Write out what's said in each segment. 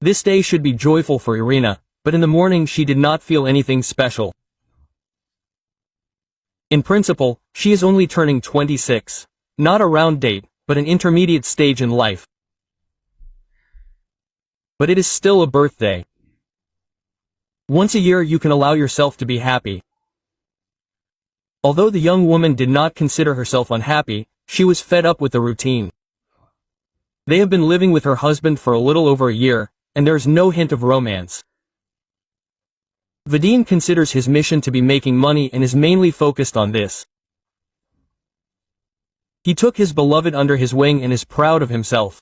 This day should be joyful for Irina, but in the morning she did not feel anything special. In principle, she is only turning 26. Not a round date, but an intermediate stage in life. But it is still a birthday. Once a year you can allow yourself to be happy. Although the young woman did not consider herself unhappy, she was fed up with the routine. They have been living with her husband for a little over a year, and there is no hint of romance. Vadim considers his mission to be making money and is mainly focused on this. He took his beloved under his wing and is proud of himself.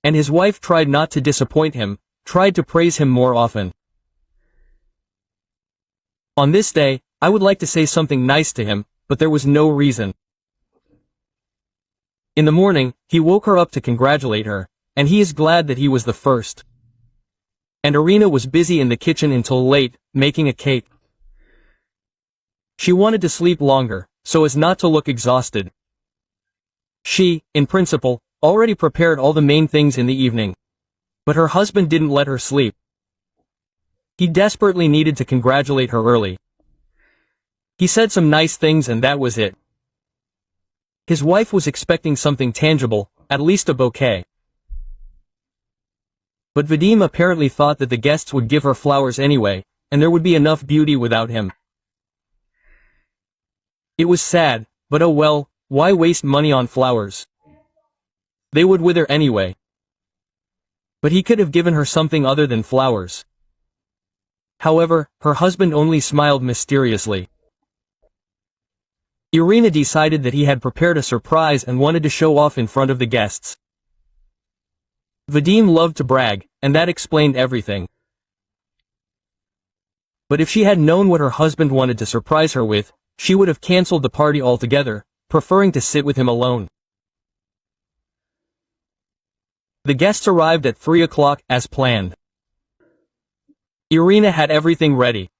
And his wife tried not to disappoint him, tried to praise him more often. On this day, I would like to say something nice to him, but there was no reason. In the morning, he woke her up to congratulate her, and he is glad that he was the first. And Irina was busy in the kitchen until late, making a cake. She wanted to sleep longer, so as not to look exhausted. She, in principle, already prepared all the main things in the evening. But her husband didn't let her sleep. He desperately needed to congratulate her early. He said some nice things and that was it. His wife was expecting something tangible, at least a bouquet. But Vadim apparently thought that the guests would give her flowers anyway, and there would be enough beauty without him. It was sad, but oh well, why waste money on flowers? They would wither anyway. But he could have given her something other than flowers. However, her husband only smiled mysteriously. Irina decided that he had prepared a surprise and wanted to show off in front of the guests. Vadim loved to brag, and that explained everything. But if she had known what her husband wanted to surprise her with, she would have cancelled the party altogether, preferring to sit with him alone. The guests arrived at 3 o'clock as planned. Irina had everything ready.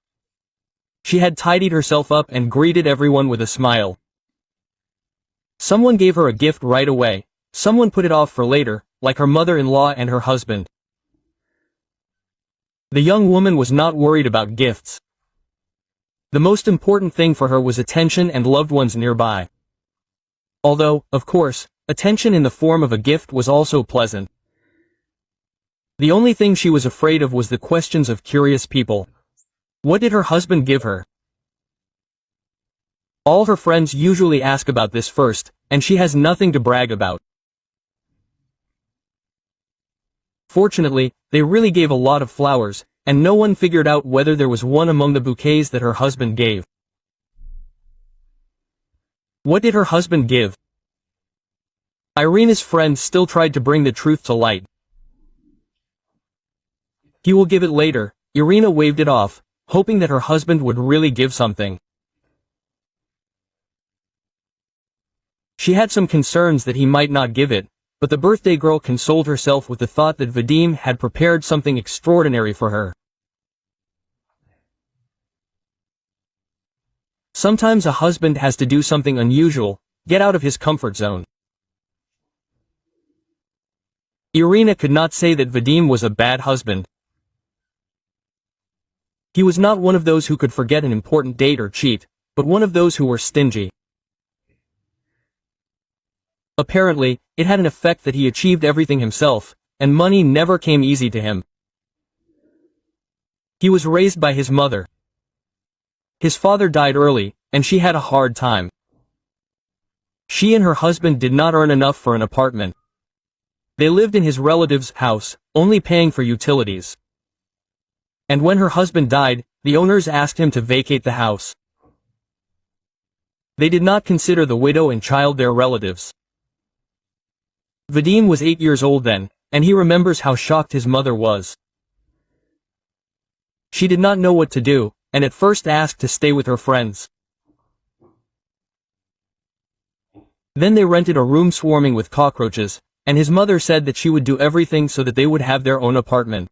She had tidied herself up and greeted everyone with a smile. Someone gave her a gift right away, someone put it off for later, like her mother-in-law and her husband. The young woman was not worried about gifts. The most important thing for her was attention and loved ones nearby. Although, of course, attention in the form of a gift was also pleasant. The only thing she was afraid of was the questions of curious people. What did her husband give her? All her friends usually ask about this first, and she has nothing to brag about. Fortunately, they really gave a lot of flowers, and no one figured out whether there was one among the bouquets that her husband gave. What did her husband give? Irina's friend still tried to bring the truth to light. He will give it later. Irina waved it off, hoping that her husband would really give something. She had some concerns that he might not give it, but the birthday girl consoled herself with the thought that Vadim had prepared something extraordinary for her. Sometimes a husband has to do something unusual, get out of his comfort zone. Irina could not say that Vadim was a bad husband. He was not one of those who could forget an important date or cheat, but one of those who were stingy. Apparently, it had an effect that he achieved everything himself, and money never came easy to him. He was raised by his mother. His father died early, and she had a hard time. She and her husband did not earn enough for an apartment. They lived in his relative's house, only paying for utilities. And when her husband died, the owners asked him to vacate the house. They did not consider the widow and child their relatives. Vadim was 8 years old then, and he remembers how shocked his mother was. She did not know what to do, and at first asked to stay with her friends. Then they rented a room swarming with cockroaches, and his mother said that she would do everything so that they would have their own apartment.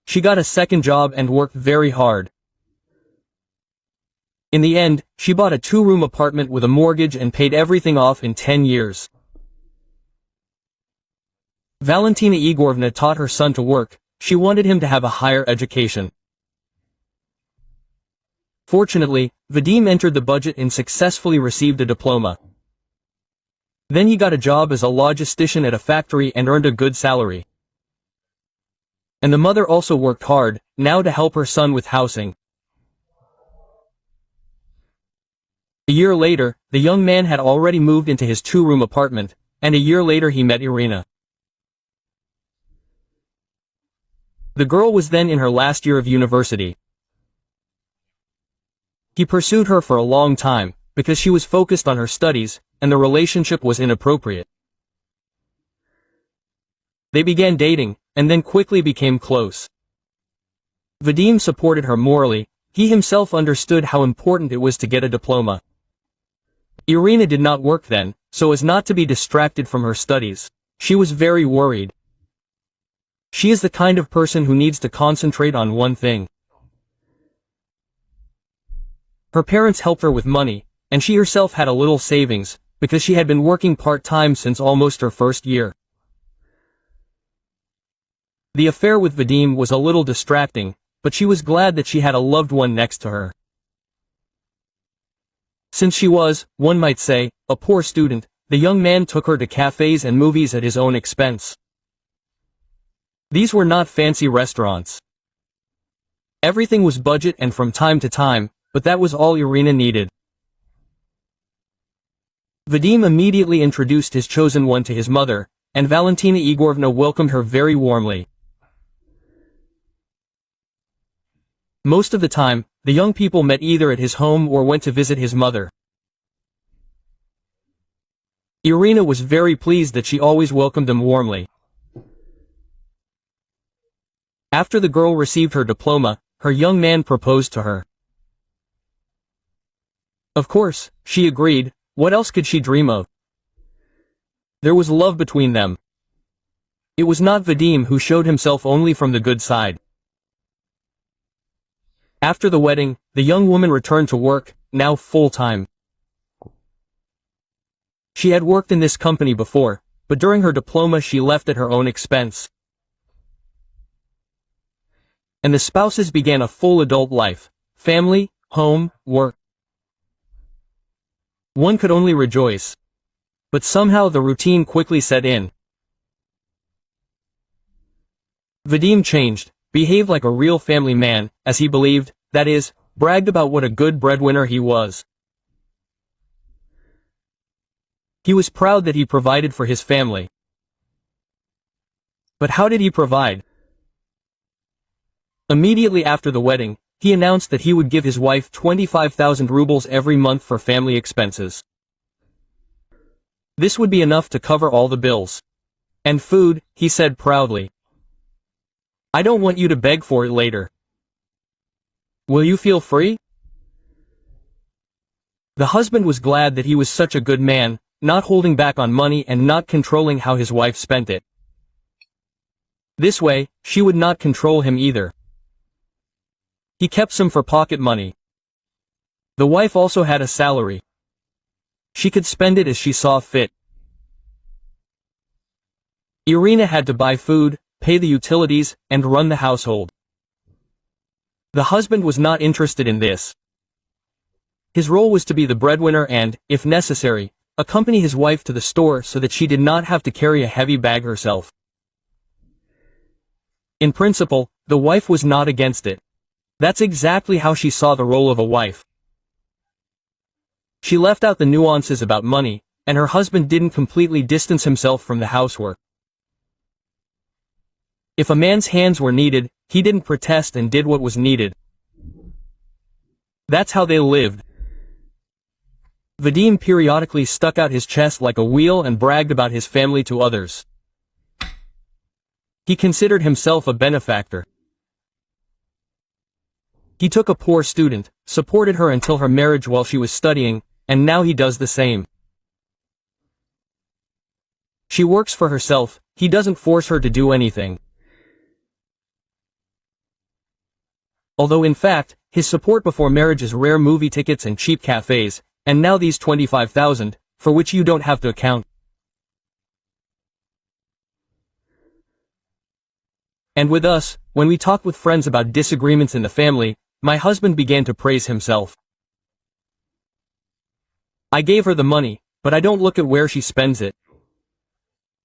She got a second job and worked very hard. In the end, she bought a 2-room apartment with a mortgage and paid everything off in 10 years. Valentina Igorevna taught her son to work. She wanted him to have a higher education. Fortunately, Vadim entered the budget and successfully received a diploma. Then he got a job as a logistician at a factory and earned a good salary. And the mother also worked hard, now to help her son with housing. A year later, the young man had already moved into his two-room apartment, and a year later he met Irina. The girl was then in her last year of university. He pursued her for a long time, because she was focused on her studies, and the relationship was inappropriate. They began dating, and then quickly became close. Vadim supported her morally. He himself understood how important it was to get a diploma. Irina did not work then, so as not to be distracted from her studies. She was very worried. She is the kind of person who needs to concentrate on one thing. Her parents helped her with money, and she herself had a little savings, because she had been working part-time since almost her first year. The affair with Vadim was a little distracting, but she was glad that she had a loved one next to her. Since she was, one might say, a poor student, the young man took her to cafes and movies at his own expense. These were not fancy restaurants. Everything was budget and from time to time, but that was all Irina needed. Vadim immediately introduced his chosen one to his mother, and Valentina Igorevna welcomed her very warmly. Most of the time, the young people met either at his home or went to visit his mother. Irina was very pleased that she always welcomed them warmly. After the girl received her diploma, her young man proposed to her. Of course, she agreed. What else could she dream of? There was love between them. It was not Vadim who showed himself only from the good side. After the wedding, the young woman returned to work, now full-time. She had worked in this company before, but during her diploma she left at her own expense. And the spouses began a full adult life, family, home, work. One could only rejoice. But somehow the routine quickly set in. Vadim changed, behaved like a real family man, as he believed, that is, bragged about what a good breadwinner he was. He was proud that he provided for his family. But how did he provide? Immediately after the wedding, he announced that he would give his wife 25,000 rubles every month for family expenses. This would be enough to cover all the bills. And food, he said proudly. I don't want you to beg for it later. Will you feel free? The husband was glad that he was such a good man, not holding back on money and not controlling how his wife spent it. This way, she would not control him either. He kept some for pocket money. The wife also had a salary. She could spend it as she saw fit. Irina had to buy food, pay the utilities, and run the household. The husband was not interested in this. His role was to be the breadwinner and, if necessary, accompany his wife to the store so that she did not have to carry a heavy bag herself. In principle, the wife was not against it. That's exactly how she saw the role of a wife. She left out the nuances about money, and her husband didn't completely distance himself from the housework. If a man's hands were needed, he didn't protest and did what was needed. That's how they lived. Vadim periodically stuck out his chest like a wheel and bragged about his family to others. He considered himself a benefactor. He took a poor student, supported her until her marriage while she was studying, and now he does the same. She works for herself, he doesn't force her to do anything. Although in fact, his support before marriage is rare movie tickets and cheap cafes, and now these 25,000, for which you don't have to account. And with us, when we talked with friends about disagreements in the family, my husband began to praise himself. I gave her the money, but I don't look at where she spends it.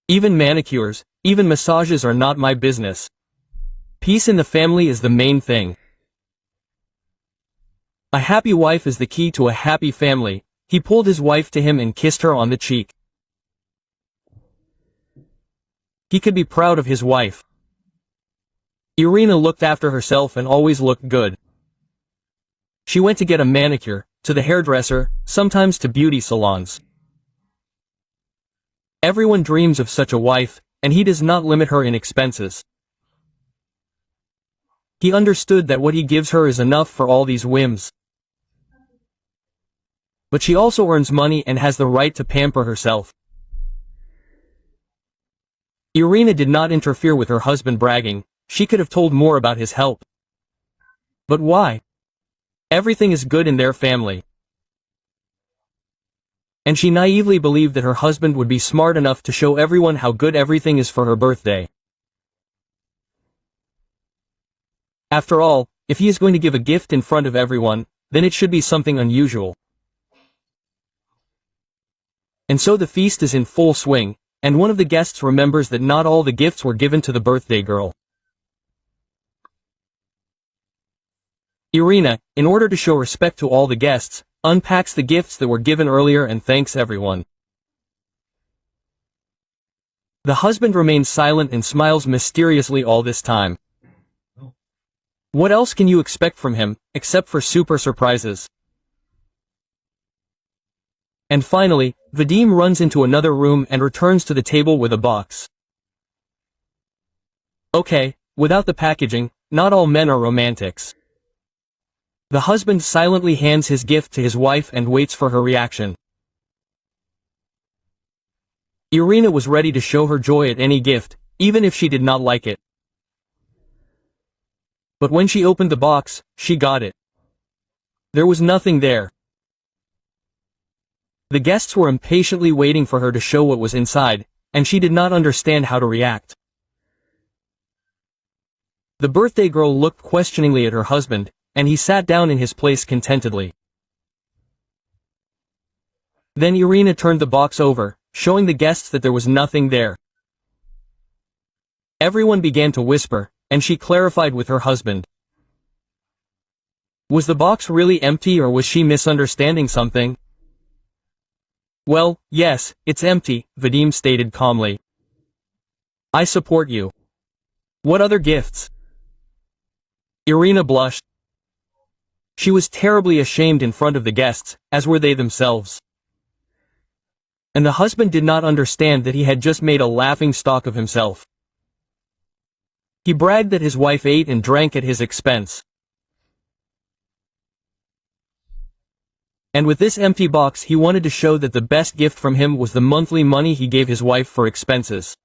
Even manicures, even massages are not my business. Peace in the family is the main thing. A happy wife is the key to a happy family. He pulled his wife to him and kissed her on the cheek. He could be proud of his wife. Iryna looked after herself and always looked good. She went to get a manicure, to the hairdresser, sometimes to beauty salons. Everyone dreams of such a wife, and he does not limit her in expenses. He understood that what he gives her is enough for all these whims. But she also earns money and has the right to pamper herself. Iryna did not interfere with her husband bragging. She could have told more about his help. But why? Everything is good in their family. And she naively believed that her husband would be smart enough to show everyone how good everything is for her birthday. After all, if he is going to give a gift in front of everyone, then it should be something unusual. And so the feast is in full swing, and one of the guests remembers that not all the gifts were given to the birthday girl. Iryna, in order to show respect to all the guests, unpacks the gifts that were given earlier and thanks everyone. The husband remains silent and smiles mysteriously all this time. What else can you expect from him, except for super surprises? And finally, Vadim runs into another room and returns to the table with a box. Okay, without the packaging, not all men are romantics. The husband silently hands his gift to his wife and waits for her reaction. Iryna was ready to show her joy at any gift, even if she did not like it. But when she opened the box, she got it. There was nothing there. The guests were impatiently waiting for her to show what was inside, and she did not understand how to react. The birthday girl looked questioningly at her husband, and he sat down in his place contentedly. Then Iryna turned the box over, showing the guests that there was nothing there. Everyone began to whisper, and she clarified with her husband. Was the box really empty or was she misunderstanding something? Well, yes, it's empty, Vadim stated calmly. I support you. What other gifts? Iryna blushed. She was terribly ashamed in front of the guests, as were they themselves. And the husband did not understand that he had just made a laughing stock of himself. He bragged that his wife ate and drank at his expense. And with this empty box he wanted to show that the best gift from him was the monthly money he gave his wife for expenses.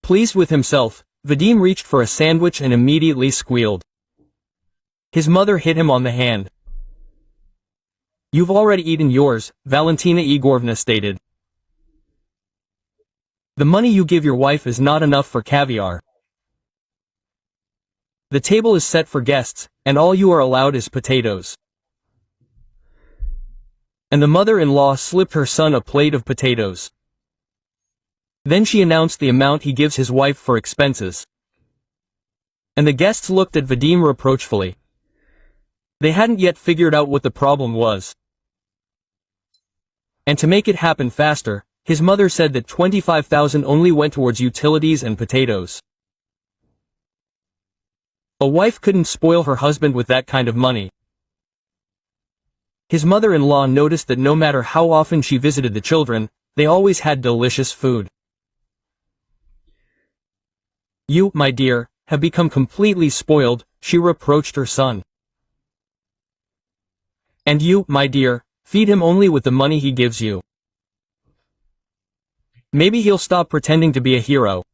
Pleased with himself, Vadim reached for a sandwich and immediately squealed. His mother hit him on the hand. You've already eaten yours, Valentina Igorovna stated. The money you give your wife is not enough for caviar. The table is set for guests, and all you are allowed is potatoes. And the mother-in-law slipped her son a plate of potatoes. Then she announced the amount he gives his wife for expenses. And the guests looked at Vadim reproachfully. They hadn't yet figured out what the problem was. And to make it happen faster, his mother said that 25,000 only went towards utilities and potatoes. A wife couldn't spoil her husband with that kind of money. His mother-in-law noticed that no matter how often she visited the children, they always had delicious food. You, my dear, have become completely spoiled, she reproached her son. And you, my dear, feed him only with the money he gives you. Maybe he'll stop pretending to be a hero.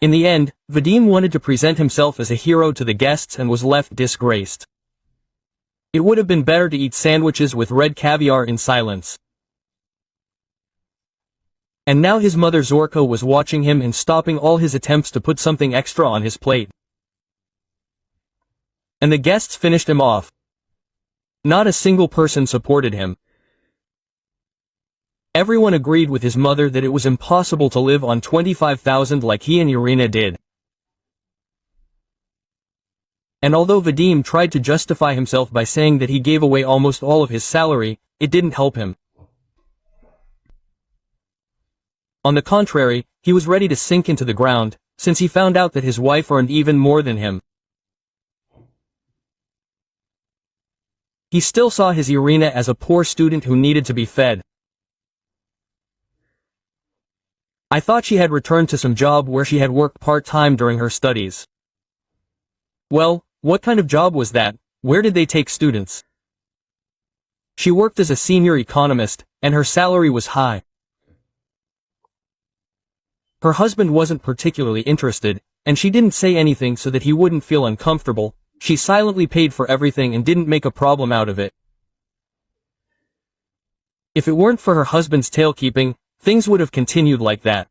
In the end, Vadim wanted to present himself as a hero to the guests and was left disgraced. It would have been better to eat sandwiches with red caviar in silence. And now his mother Zorko was watching him and stopping all his attempts to put something extra on his plate. And the guests finished him off. Not a single person supported him. Everyone agreed with his mother that it was impossible to live on 25,000 like he and Irina did. And although Vadim tried to justify himself by saying that he gave away almost all of his salary, it didn't help him. On the contrary, he was ready to sink into the ground, since he found out that his wife earned even more than him. He still saw his Irina as a poor student who needed to be fed. I thought she had returned to some job where she had worked part-time during her studies. Well, what kind of job was that? Where did they take students? She worked as a senior economist, and her salary was high. Her husband wasn't particularly interested, and she didn't say anything so that he wouldn't feel uncomfortable. She silently paid for everything and didn't make a problem out of it. If it weren't for her husband's tailkeeping, things would have continued like that.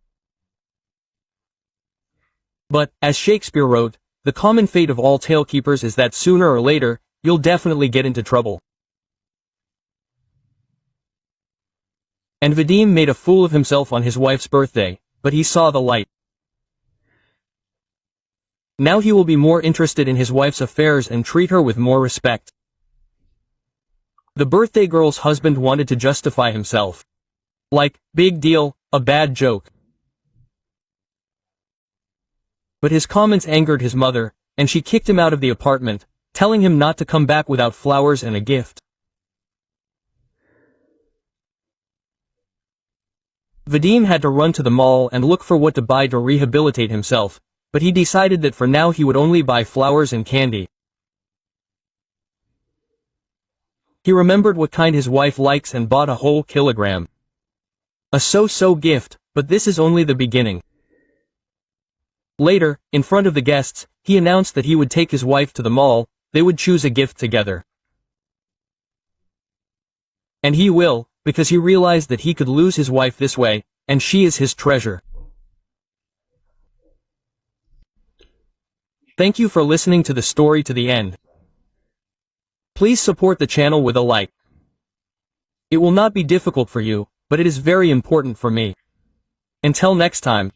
But, as Shakespeare wrote, the common fate of all tailkeepers is that sooner or later, you'll definitely get into trouble. And Vadim made a fool of himself on his wife's birthday, but he saw the light. Now he will be more interested in his wife's affairs and treat her with more respect. The birthday girl's husband wanted to justify himself. Like, big deal, a bad joke. But his comments angered his mother, and she kicked him out of the apartment, telling him not to come back without flowers and a gift. Vadim had to run to the mall and look for what to buy to rehabilitate himself, but he decided that for now he would only buy flowers and candy. He remembered what kind his wife likes and bought a whole kilogram. A so-so gift, but this is only the beginning. Later, in front of the guests, he announced that he would take his wife to the mall. They would choose a gift together. And he will, because he realized that he could lose his wife this way, and she is his treasure. Thank you for listening to the story to the end. Please support the channel with a like. It will not be difficult for you, but it is very important for me. Until next time.